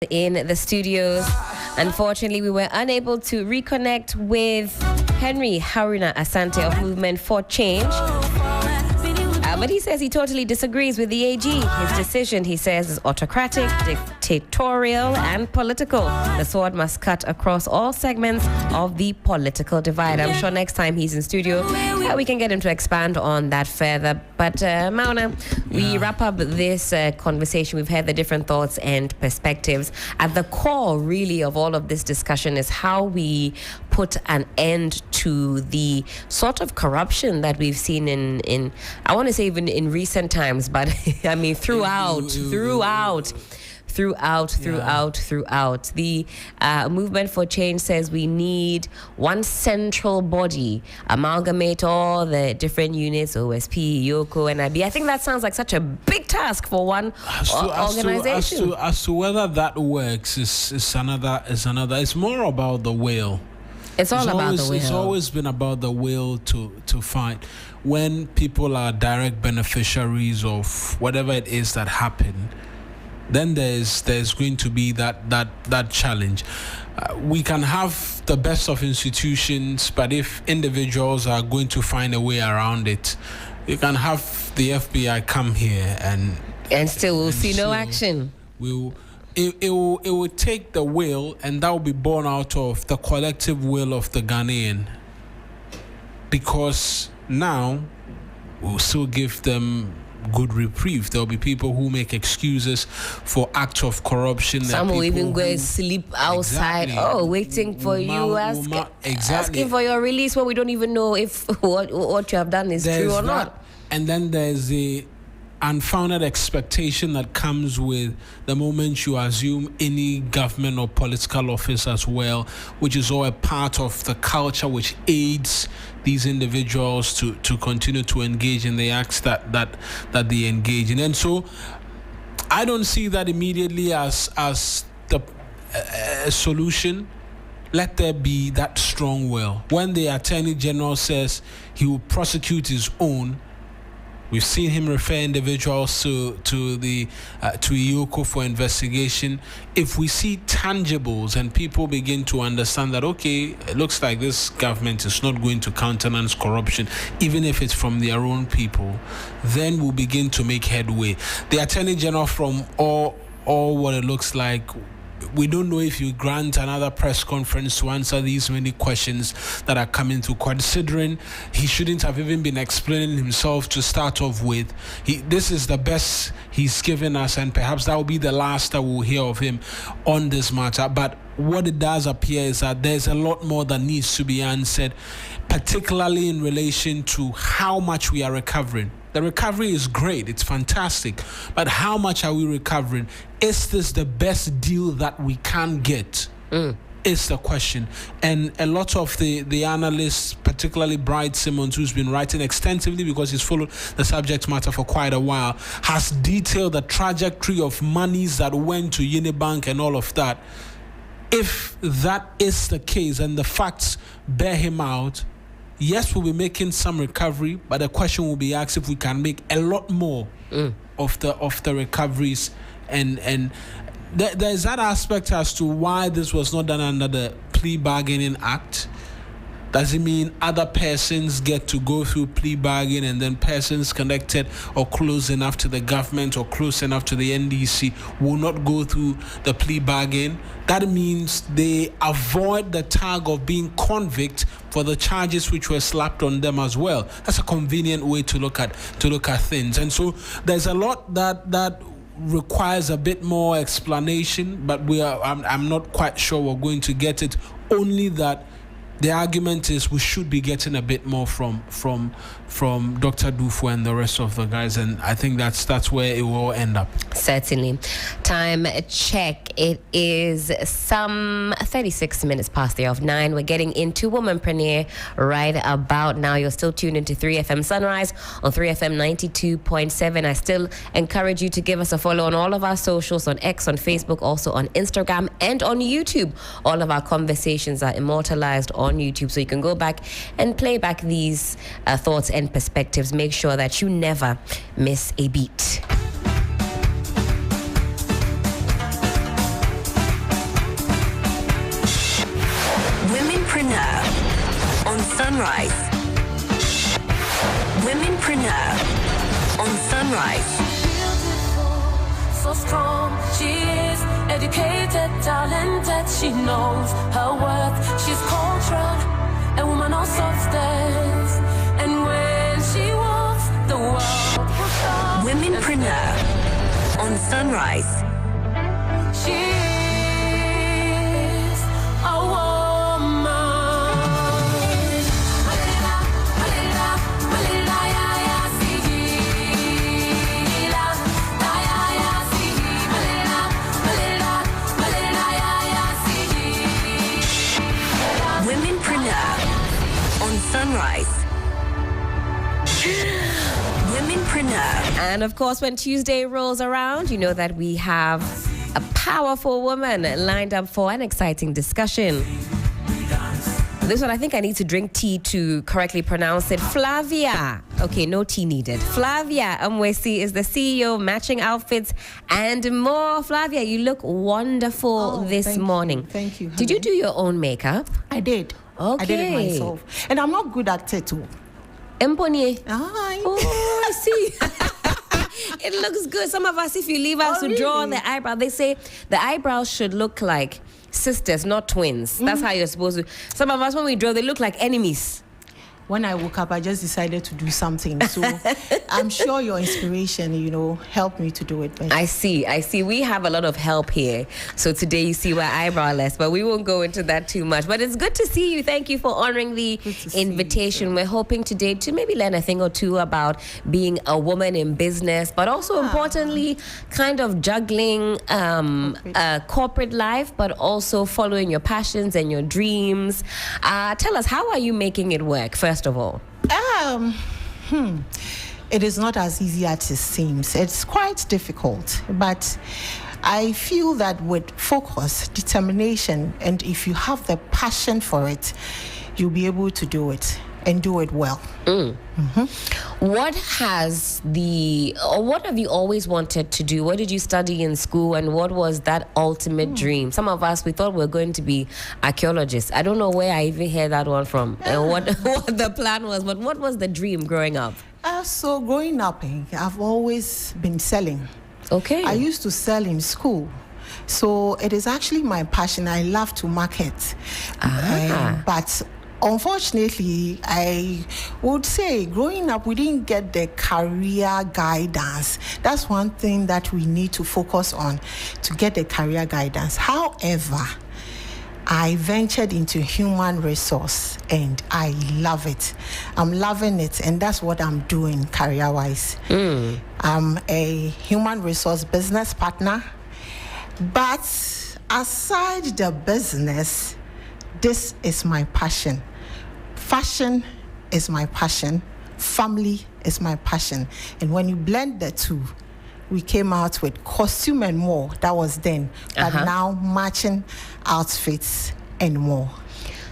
in the studios. Unfortunately, we were unable to reconnect with Henry Haruna Asante of Movement for Change. But he says he totally disagrees with the AG. His decision, he says, is autocratic, dictatorial, and political. The sword must cut across all segments of the political divide. I'm sure next time he's in studio, we can get him to expand on that further. But Mauna, we wrap up this conversation. We've heard the different thoughts and perspectives. At the core, really, of all of this discussion is how we put an end to the sort of corruption that we've seen in I want to say even in recent times, but I mean throughout. The Movement for Change says we need one central body, amalgamate all the different units, OSP, Yoko, and IB. I think that sounds like such a big task for one organization. As to whether that works is another. It's more about the will. It's about the will. It's always been about the will to fight. When people are direct beneficiaries of whatever it is that happened, then there's going to be that challenge. We can have the best of institutions, but if individuals are going to find a way around it, you can have the FBI come here and still we'll see no action. It will take the will, and that will be born out of the collective will of the Ghanaian. Because now we'll still give them good reprieve. There'll be people who make excuses for acts of corruption. Some will even go and sleep outside. Exactly. Waiting for you, asking for your release when we don't even know if what you have done is true or not. And then there's the unfounded expectation that comes with the moment you assume any government or political office as well, which is all a part of the culture which aids these individuals to continue to engage in the acts that they engage in. And so I don't see that immediately as the a solution. Let there be that strong will. When the Attorney General says he will prosecute his own, we've seen him refer individuals to Iyoko for investigation. If we see tangibles and people begin to understand that, okay, it looks like this government is not going to countenance corruption, even if it's from their own people, then we'll begin to make headway. The Attorney General, from all what it looks like, we don't know if you grant another press conference to answer these many questions that are coming through, considering he shouldn't have even been explaining himself to start off with. This is the best he's given us, and perhaps that will be the last that we'll hear of him on this matter. But what it does appear is that there's a lot more that needs to be answered, particularly in relation to how much we are recovering. The recovery is great, it's fantastic, but how much are we recovering? Is this the best deal that we can get? Is the question. And a lot of the analysts, particularly Bright Simmons, who's been writing extensively because he's followed the subject matter for quite a while, has detailed the trajectory of monies that went to Unibank and all of that. If that is the case and the facts bear him out, yes, we'll be making some recovery, but the question will be asked if we can make a lot more of the recoveries, and there's that aspect as to why this was not done under the plea bargaining act. Does it mean other persons get to go through plea bargain, and then persons connected or close enough to the government or close enough to the NDC will not go through the plea bargain? That means they avoid the tag of being convict for the charges which were slapped on them as well. That's a convenient way to look at things. And so there's a lot that requires a bit more explanation, but I'm not quite sure we're going to get it. Only that the argument is we should be getting a bit more from Dr. Dufo and the rest of the guys, and I think that's where it will end up. Certainly. Time check. It is some 36 minutes past the hour of 9. We're getting into Womanpreneur right about now. You're still tuned into 3FM Sunrise on 3FM 92.7. I still encourage you to give us a follow on all of our socials, on X, on Facebook, also on Instagram and on YouTube. All of our conversations are immortalized on YouTube, so you can go back and play back these thoughts and perspectives. Make sure that you never miss a beat. Womenpreneur on Sunrise. Womenpreneur on Sunrise. So strong, she is educated, talented, she knows her worth. She's cultural, a woman of substance, and when she walks, the world will stop. Womenpreneur on Sunrise. She is a woman. Womenpreneur on Sunrise. Womenpreneur. And of course, when Tuesday rolls around, you know that we have a powerful woman lined up for an exciting discussion. This one, I think I need to drink tea to correctly pronounce it. Flavia. Okay, no tea needed. Flavia Amwesi is the CEO of Matching Outfits and more. Flavia, you look wonderful this morning. Thank you. Did you do your own makeup? I did. Okay. I did it myself. And I'm not good at it too. Emponie. Hi. Oh, I see. It looks good. Some of us, if you leave us to draw on the eyebrow, they say the eyebrows should look like sisters, not twins. That's how you're supposed to. Some of us, when we draw, they look like enemies. When I woke up, I just decided to do something. So I'm sure your inspiration, helped me to do it better. I see. We have a lot of help here. So today you see we're eyebrowless, but we won't go into that too much. But it's good to see you. Thank you for honoring the invitation. We're hoping today to maybe learn a thing or two about being a woman in business, but also importantly, kind of juggling corporate life, but also following your passions and your dreams. Tell us, how are you making it work, first of all? It is not as easy as it seems. It's quite difficult, but I feel that with focus, determination, and if you have the passion for it, you'll be able to do it and do it well. What have you always wanted to do? What did you study in school, and what was that ultimate dream? Some of us, we thought we were going to be archaeologists. I don't know where I even heard that one from and what the plan was, but what was the dream growing up? So growing up, I've always been selling. Okay. I used to sell in school. So it is actually my passion. I love to market. But unfortunately, I would say growing up, we didn't get the career guidance. That's one thing that we need to focus on, to get the career guidance. However, I ventured into human resource and I love it. I'm loving it, and that's what I'm doing career-wise. I'm a human resource business partner. But aside the business, this is my passion. Fashion is my passion. Family is my passion. And when you blend the two, we came out with Costume and More. That was then. But now Matching Outfits and More.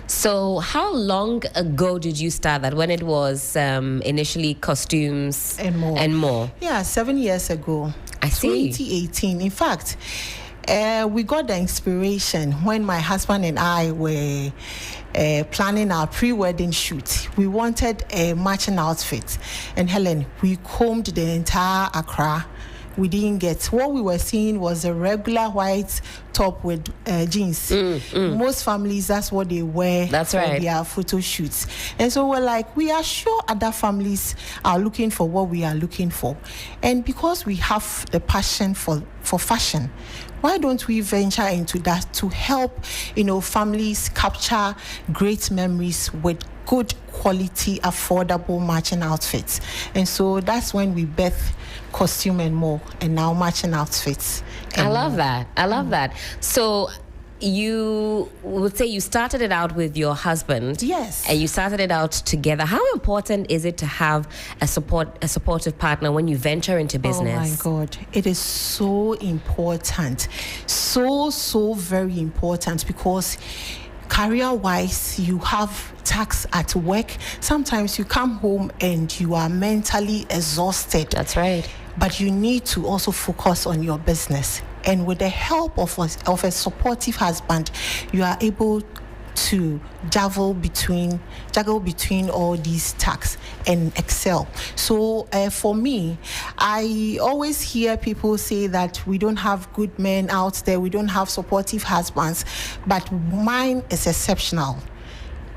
So how long ago did you start that, when it was initially Costumes And More? Yeah, 7 years ago. I see. 2018. In fact, we got the inspiration when my husband and I were planning our pre-wedding shoot. We wanted a matching outfit. And Helen, we combed the entire Accra. We didn't get. What we were seeing was a regular white top with jeans. Most families, that's what they wear for their photo shoots. And so we're like, we are sure other families are looking for what we are looking for. And because we have the passion for fashion, why don't we venture into that to help, families capture great memories with good quality, affordable matching outfits? And so that's when we birth Costume and More, and now Matching Outfits. I love that. So you would say you started it out with your husband. Yes. And you started it out together. How important is it to have a supportive partner when you venture into business? Oh my God. It is so important. So very important, because career-wise, you have tasks at work. Sometimes you come home and you are mentally exhausted. That's right. But you need to also focus on your business. And with the help of a supportive husband, you are able to juggle between all these tasks and excel. So for me, I always hear people say that we don't have good men out there, we don't have supportive husbands, but mine is exceptional.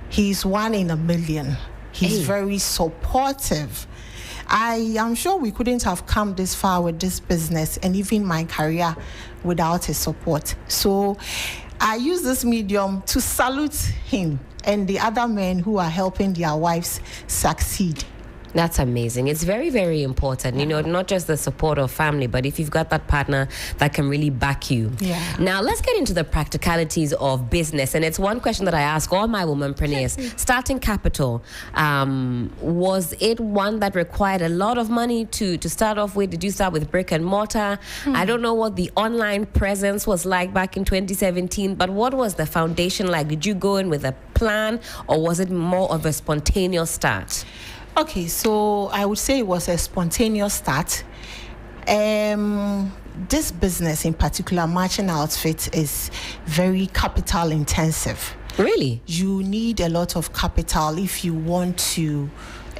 He's one in a million. He's very supportive. I am sure we couldn't have come this far with this business and even my career without his support. So I use this medium to salute him and the other men who are helping their wives succeed. That's amazing. It's very, very important, not just the support of family, but if you've got that partner that can really back you. Yeah. Now, let's get into the practicalities of business. And it's one question that I ask all my womanpreneurs. Starting capital, was it one that required a lot of money to start off with? Did you start with brick and mortar? I don't know what the online presence was like back in 2017, but what was the foundation like? Did you go in with a plan, or was it more of a spontaneous start? Okay, so I would say it was a spontaneous start. This business in particular, matching outfits, is very capital intensive. Really? You need a lot of capital if you want to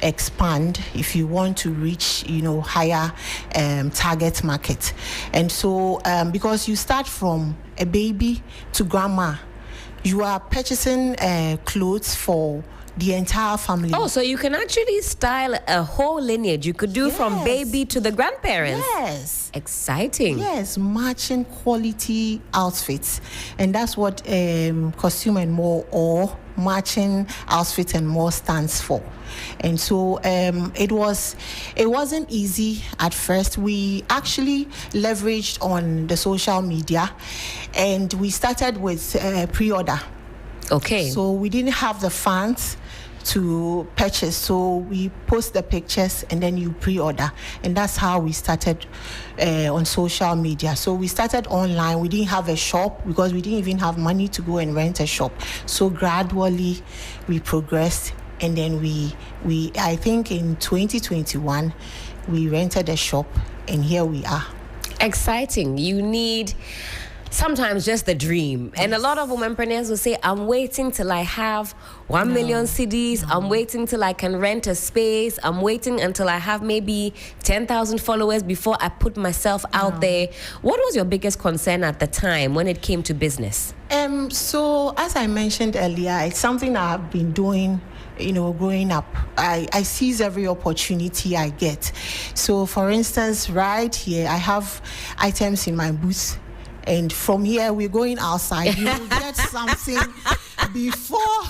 expand, if you want to reach, higher target market. And so because you start from a baby to grandma, you are purchasing clothes for the entire family. Oh, so you can actually style a whole lineage. You could do from baby to the grandparents. Yes. Exciting. Yes, matching quality outfits. And that's what Costume and More, or Matching Outfits and More, stands for. And so it wasn't easy at first. We actually leveraged on the social media, and we started with pre-order. Okay. So we didn't have the funds to purchase, so we post the pictures and then you pre-order, and that's how we started on social media. So we started online. We didn't have a shop because we didn't even have money to go and rent a shop. So gradually we progressed, and then we I think in 2021 we rented a shop, and here we are. Exciting. You need sometimes just the dream. Yes. And a lot of womanpreneurs will say, I'm waiting till I have 1 million CDs. I'm waiting till I can rent a space. I'm waiting until I have maybe 10,000 followers before I put myself out there. What was your biggest concern at the time when it came to business? So as I mentioned earlier, it's something I've been doing growing up. I seize every opportunity I get. So for instance, right here, I have items in my booth. And from here, we're going outside. You will get something before.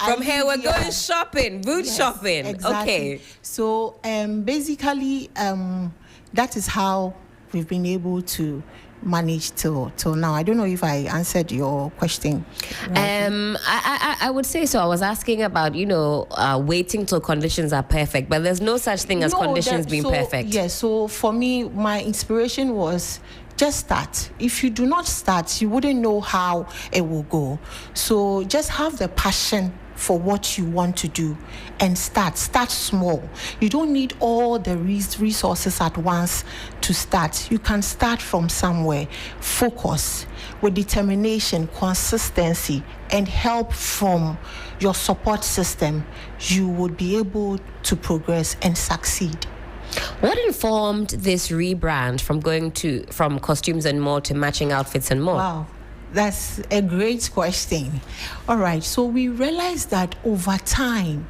From here, we're going shopping, boot shopping. Exactly. Okay. So basically, that is how we've been able to manage till now. I don't know if I answered your question. I would say so. I was asking about, waiting till conditions are perfect, but there's no such thing as conditions being perfect. Yes. So for me, my inspiration was just start. If you do not start, you wouldn't know how it will go. So just have the passion for what you want to do and start small. You don't need all the resources at once to start. You can start from somewhere. Focus with determination, consistency, and help from your support system. You would be able to progress and succeed. What informed this rebrand from Costumes and More to Matching Outfits and More? Wow, that's a great question. All right, so we realized that over time,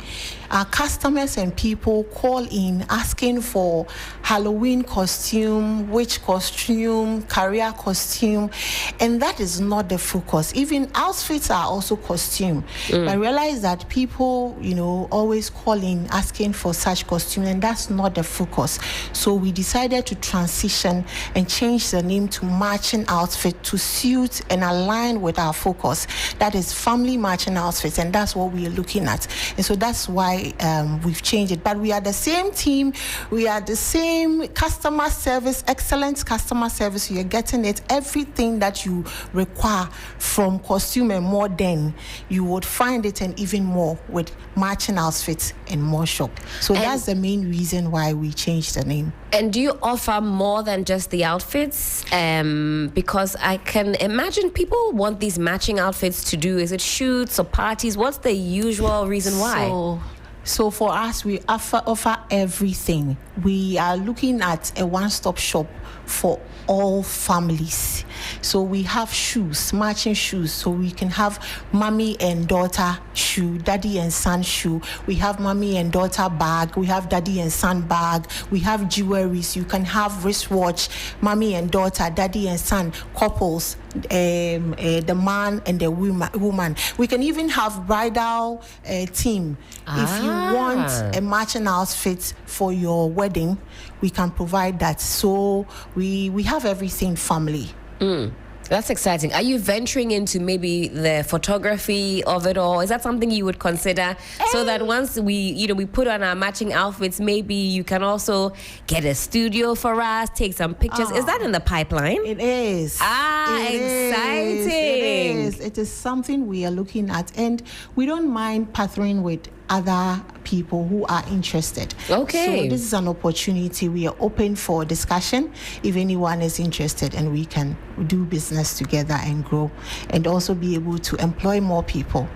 our customers and people call in asking for Halloween costume, witch costume, career costume, and that is not the focus. Even outfits are also costume. I realized that people, always call in asking for such costume, and that's not the focus. So we decided to transition and change the name to Matching Outfit to suit and align with our focus. That is family matching outfits, and that's what we are looking at. And so that's why why we've changed it. But we are the same team. We are the same customer service, excellent customer service. You're getting it. Everything that you require from costume and more than you would find it, and even more with matching outfits and more shop. So that's the main reason why we changed the name. And do you offer more than just the outfits? Because I can imagine people want these matching outfits to do. Is it shoots or parties? What's the usual reason why? So for us, we offer everything. We are looking at a one-stop shop for all families. So we have shoes, matching shoes. So we can have mommy and daughter shoe, daddy and son shoe. We have mommy and daughter bag. We have daddy and son bag. We have jewelries. You can have wristwatch, mommy and daughter, daddy and son, couples, the man and the woman. We can even have bridal team. If you want a matching outfit for your wedding, we can provide that. So we have everything family. That's exciting. Are you venturing into maybe the photography of it all? Is that something you would consider? So that once we put on our matching outfits, maybe you can also get a studio for us, take some pictures. Is that in the pipeline? It is. Exciting. It is something we are looking at, and we don't mind partnering with other people who are interested. Okay. So this is an opportunity. We are open for discussion if anyone is interested, and we can do business together and grow, and also be able to employ more people.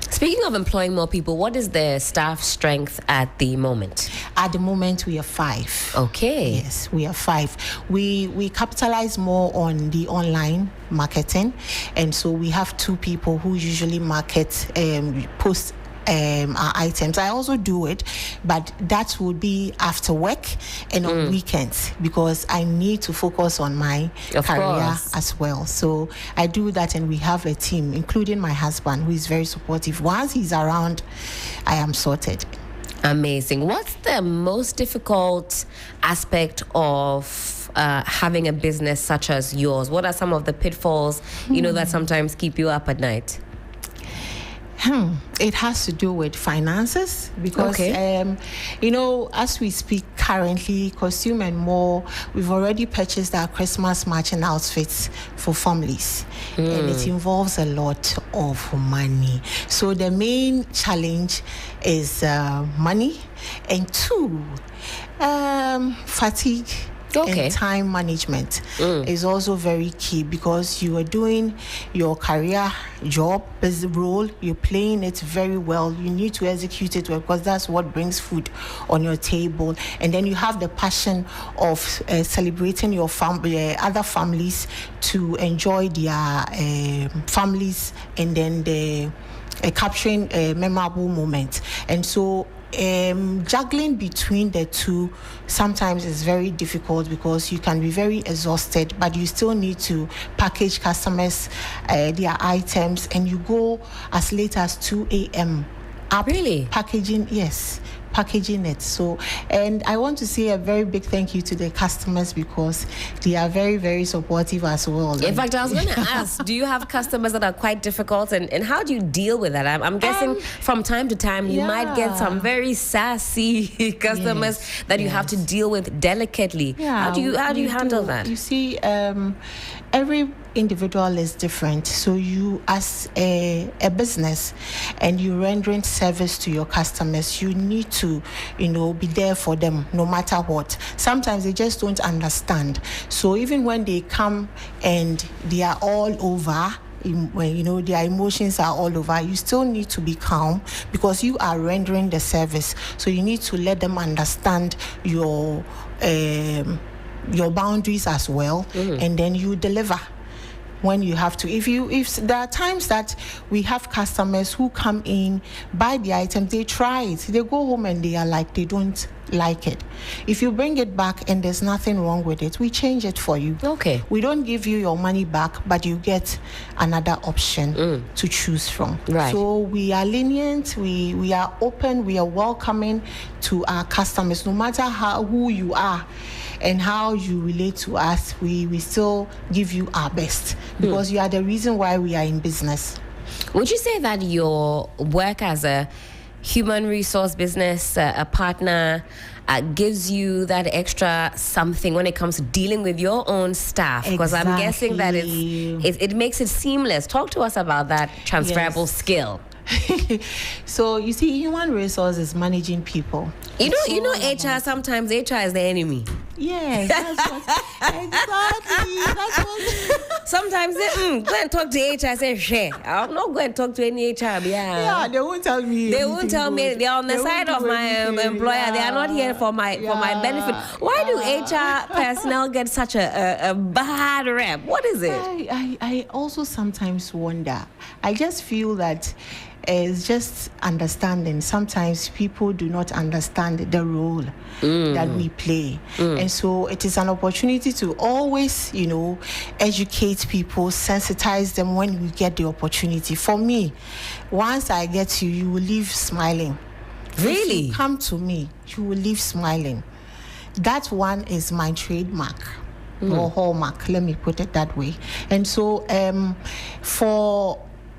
Speaking of employing more people, what is the staff strength at the moment? At the moment, we are 5. Okay. Yes, we are 5. We capitalize more on the online marketing, and so we have 2 people who usually market, post our items. I also do it, but that would be after work and on weekends, because I need to focus on my career as well. So I do that, and we have a team, including my husband, who is very supportive. Once he's around, I am sorted. Amazing. What's the most difficult aspect of having a business such as yours? What are some of the pitfalls, that sometimes keep you up at night? It has to do with finances, because as we speak currently, Costume and More, we've already purchased our Christmas matching outfits for families, and it involves a lot of money. So the main challenge is money, and 2, fatigue. And time management is also very key, because you are doing your career job as a role, you're playing it very well, you need to execute it well, because that's what brings food on your table. And then you have the passion of celebrating your other families to enjoy their families, and then the capturing a memorable moment. And so juggling between the 2 sometimes is very difficult, because you can be very exhausted, but you still need to package customers their items, and you go as late as 2 a.m. Really? Packaging it. So, and I want to say a very big thank you to the customers, because they are very, very supportive as well. In fact, I was going to ask, do you have customers that are quite difficult, and how do you deal with that? I'm guessing from time to time you might get some very sassy customers that you have to deal with delicately. How do you handle that? You see, every individual is different. So you, as a business, and you're rendering service to your customers, you need to, be there for them no matter what. Sometimes they just don't understand. So even when they come and they are all over, when their emotions are all over, you still need to be calm, because you are rendering the service. So you need to let them understand your boundaries as well, and then you deliver when you have to. If there are times that we have customers who come in, buy the item, they try it, they go home and they are like, they don't like it. If you bring it back and there's nothing wrong with it, we change it for you. Okay. We don't give you your money back, but you get another option to choose from. Right. So we are lenient, we are open, we are welcoming to our customers, no matter who you are and how you relate to us. We still give you our best, because you are the reason why we are in business. Would you say that your work as a human resource business, a partner, gives you that extra something when it comes to dealing with your own staff? Because I'm guessing that it makes it seamless. Talk to us about that transferable skill. So you see, human resource is managing people. You know, HR, sometimes HR is the enemy. Yes, that's what, exactly. That's what. Sometimes they go and talk to HR. I say, share. I'm not going to talk to any HR. Yeah, they won't tell me. They won't tell me. They're on the side of my employer. Yeah. They are not here for my benefit. Why do HR personnel get such a bad rep? What is it? I also sometimes wonder. I just feel that it's just understanding. Sometimes people do not understand the role that we play. And so it is an opportunity to always, educate people, sensitize them when we get the opportunity. For me, once I get you will leave smiling. Really? If you come to me, you will leave smiling. That one is my trademark. Or hallmark, let me put it that way. And so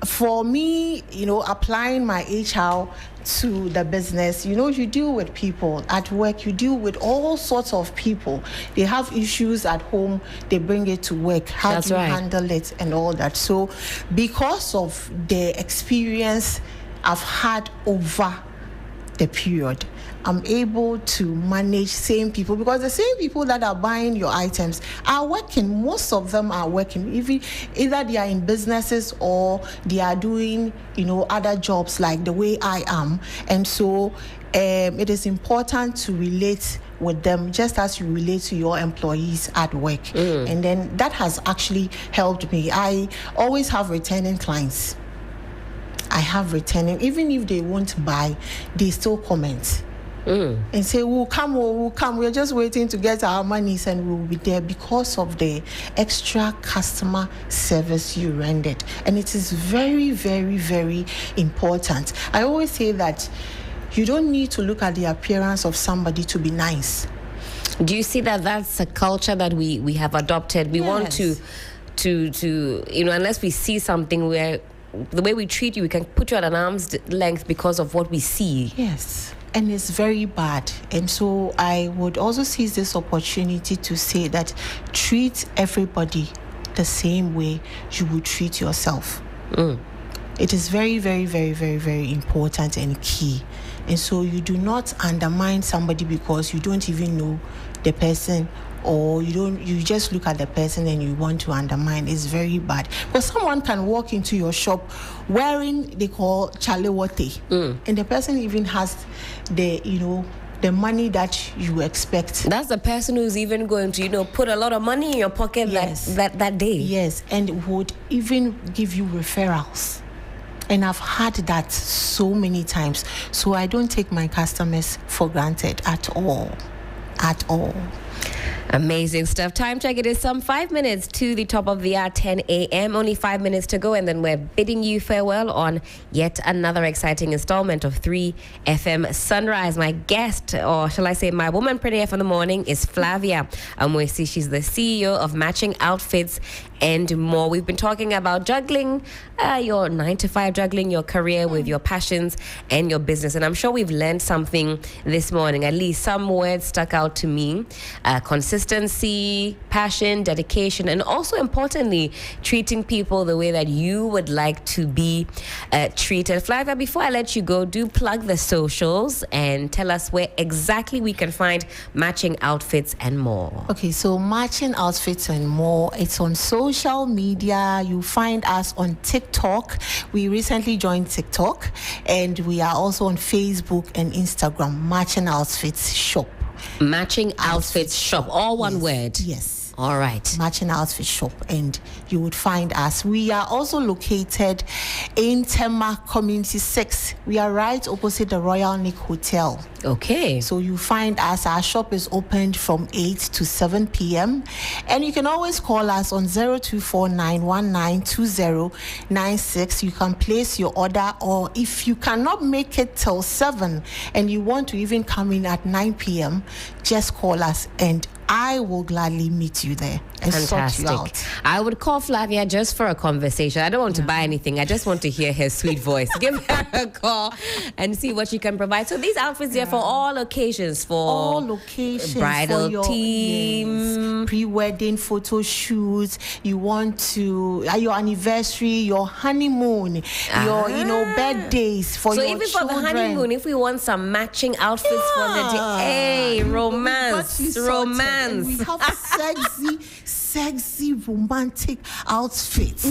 for me, applying my HR to the business, you deal with people at work, you deal with all sorts of people. They have issues at home, they bring it to work. How do you handle it and all that? So because of the experience I've had over the period, I'm able to manage same people, because the same people that are buying your items are working. Most of them are working. Either they are in businesses or they are doing, other jobs like the way I am. And so it is important to relate with them just as you relate to your employees at work. And then that has actually helped me. I always have returning clients. I have returning, even if they won't buy, they still comment. And say, we'll come, we're just waiting to get our monies and we'll be there because of the extra customer service you rendered. And it is very, very, very important. I always say that you don't need to look at the appearance of somebody to be nice. Do you see that that's a culture that we have adopted? We want to unless we see something where the way we treat you, we can put you at an arm's length because of what we see. Yes. And it's very bad. And so I would also seize this opportunity to say that treat everybody the same way you would treat yourself. It is very, very, very, very, very important and key. And so you do not undermine somebody because you don't even know the person, or you just look at the person and you want to undermine. It's very bad. Because someone can walk into your shop wearing, they call chalewote, and the person even has the money that you expect. That's the person who's even going to, put a lot of money in your pocket that day. Yes, and would even give you referrals. And I've had that so many times. So I don't take my customers for granted at all. At all. Amazing stuff. Time check. It is some 5 minutes to the top of the hour, 10 a.m. Only 5 minutes to go, and then we're bidding you farewell on yet another exciting installment of 3FM Sunrise. My guest, or shall I say my womanpreneur for the morning, is Flavia Amwesi. She's the CEO of Matching Outfits and more. We've been talking about juggling your 9-to-5, juggling your career with your passions and your business. And I'm sure we've learned something this morning. At least some words stuck out to me. Consistency, passion, dedication, and also importantly, treating people the way that you would like to be treated. Flavia, before I let you go, do plug the socials and tell us where exactly we can find Matching Outfits and More. Okay, so Matching Outfits and More, it's on social media. You find us on TikTok. We recently joined TikTok, and we are also on Facebook and Instagram. Matching Outfits Shop. Matching Outfits Shop. All one word. Yes. All right. Matching Outfit Shop, and you would find us. We are also located in Tema Community 6. We are right opposite the Royal Nick Hotel. Okay. So you find us. Our shop is opened from 8 to 7 p.m. And you can always call us on 0249192096. You can place your order, or if you cannot make it till 7 and you want to even come in at 9 p.m., just call us and I will gladly meet you there and sort you out. Fantastic. I would call Flavia just for a conversation. I don't want to buy anything. I just want to hear her sweet voice. Give her a call and see what she can provide. So these outfits are for all occasions, for all occasions, bridal for your team, pre-wedding photo shoots. You want to your anniversary, your honeymoon, your birthdays for so your even children. for the honeymoon, if we want some matching outfits for the day, hey, romance. And we have sexy romantic outfits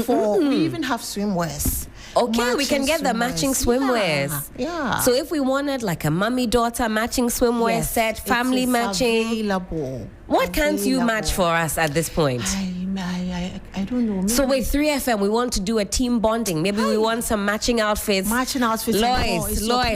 for. We even have swimwears. Okay, we can get the matching swimwears. Yeah. So if we wanted like a mommy-daughter matching swimwear set, family matching. Available. What can't you match for us at this point? I don't know. Maybe. So with 3FM, we want to do a team bonding. Maybe we want some matching outfits. Lois,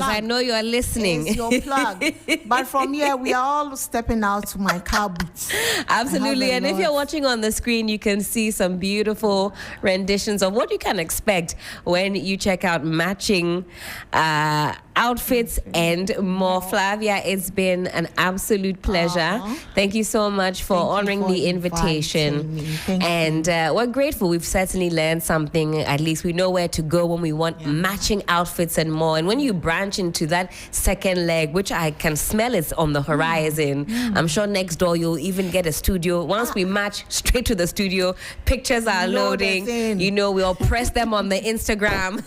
I know you are listening. It's your plug. But from here, we are all stepping out to my car boots. Absolutely. And if you're watching on the screen, you can see some beautiful renditions of what you can expect when you check out matching outfits and more. Flavia, it's been an absolute pleasure. Thank you so much for honoring the invitation. And we're grateful. We've certainly learned something. At least we know where to go when we want matching outfits and more. And when you branch into that second leg, which I can smell it's on the horizon, I'm sure next door you'll even get a studio. Once we match, straight to the studio, pictures are loading. We'll press them on the Instagram.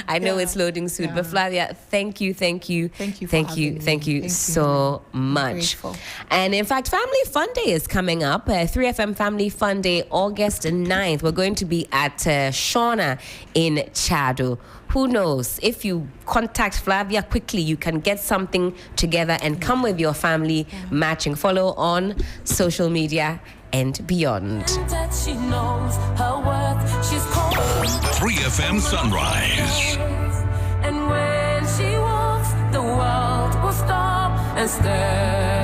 I know it's loading soon. But Flavia, thank you so much. And in fact, Family Fun Day is coming up. 3FM Family Fun Day, August 9th. We're going to be at Shauna in Chado. Who knows? If you contact Flavia quickly, you can get something together and come with your family matching. Follow on social media and beyond. 3FM Sunrise. And when she walks, the world will stop and stare.